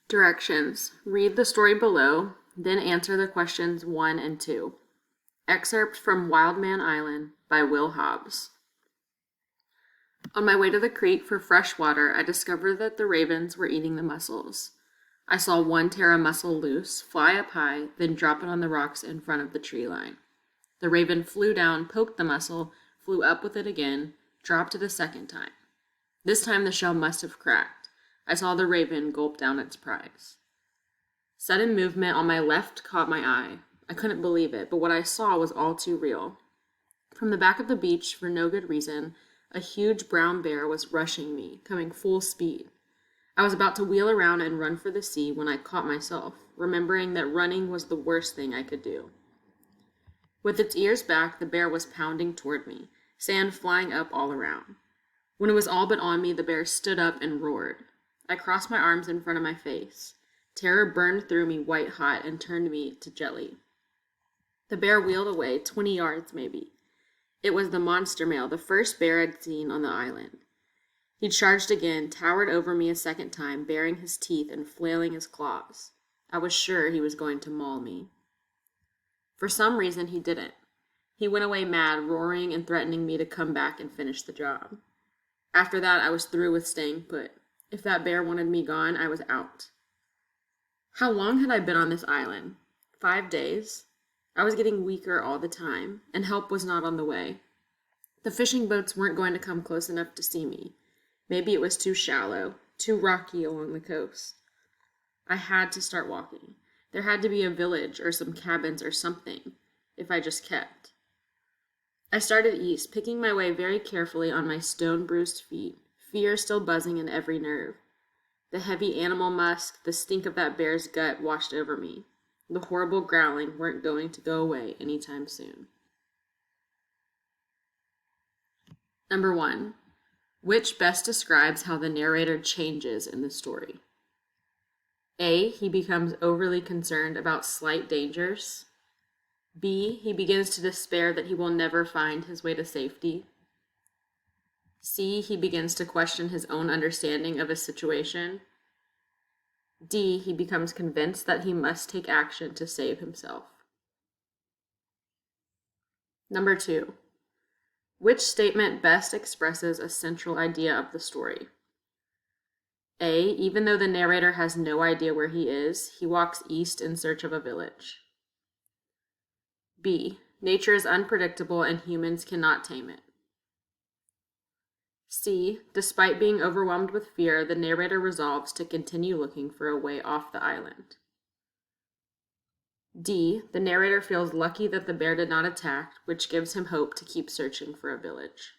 Directions. Read the story below, then answer the questions 1 and 2. Excerpt from Wild Man Island by Will Hobbs. On my way to the creek for fresh water, I discovered that the ravens were eating the mussels. I saw one tear a mussel loose, fly up high, then drop it on the rocks in front of the tree line. The raven flew down, poked the mussel, flew up with it again, dropped it a second time. This time the shell must have cracked. I saw the raven gulp down its prize. Sudden movement on my left caught my eye. I couldn't believe it, but what I saw was all too real. From the back of the beach, for no good reason, a huge brown bear was rushing me, coming full speed. I was about to wheel around and run for the sea when I caught myself, remembering that running was the worst thing I could do. With its ears back, the bear was pounding toward me, sand flying up all around. When it was all but on me, the bear stood up and roared. I crossed my arms in front of my face. Terror burned through me white hot and turned me to jelly. The bear wheeled away, 20 yards maybe. It was the monster male, the first bear I'd seen on the island. He charged again, towered over me a second time, baring his teeth and flailing his claws. I was sure he was going to maul me. For some reason, he didn't. He went away mad, roaring and threatening me to come back and finish the job. After that, I was through with staying put. If that bear wanted me gone, I was out. How long had I been on this island? 5 days? I was getting weaker all the time, and help was not on the way. The fishing boats weren't going to come close enough to see me. Maybe it was too shallow, too rocky along the coast. I had to start walking. There had to be a village or some cabins or something, if I just kept. I started east, picking my way very carefully on my stone-bruised feet, fear still buzzing in every nerve. The heavy animal musk, the stink of that bear's gut washed over me. The horrible growling weren't going to go away anytime soon. Number 1. Which best describes how the narrator changes in the story? A. He becomes overly concerned about slight dangers. B. He begins to despair that he will never find his way to safety. C. He begins to question his own understanding of a situation. D. He becomes convinced that he must take action to save himself. Number 2. Which statement best expresses a central idea of the story? A. Even though the narrator has no idea where he is, he walks east in search of a village. B. Nature is unpredictable and humans cannot tame it. C. Despite being overwhelmed with fear, the narrator resolves to continue looking for a way off the island. D. The narrator feels lucky that the bear did not attack, which gives him hope to keep searching for a village.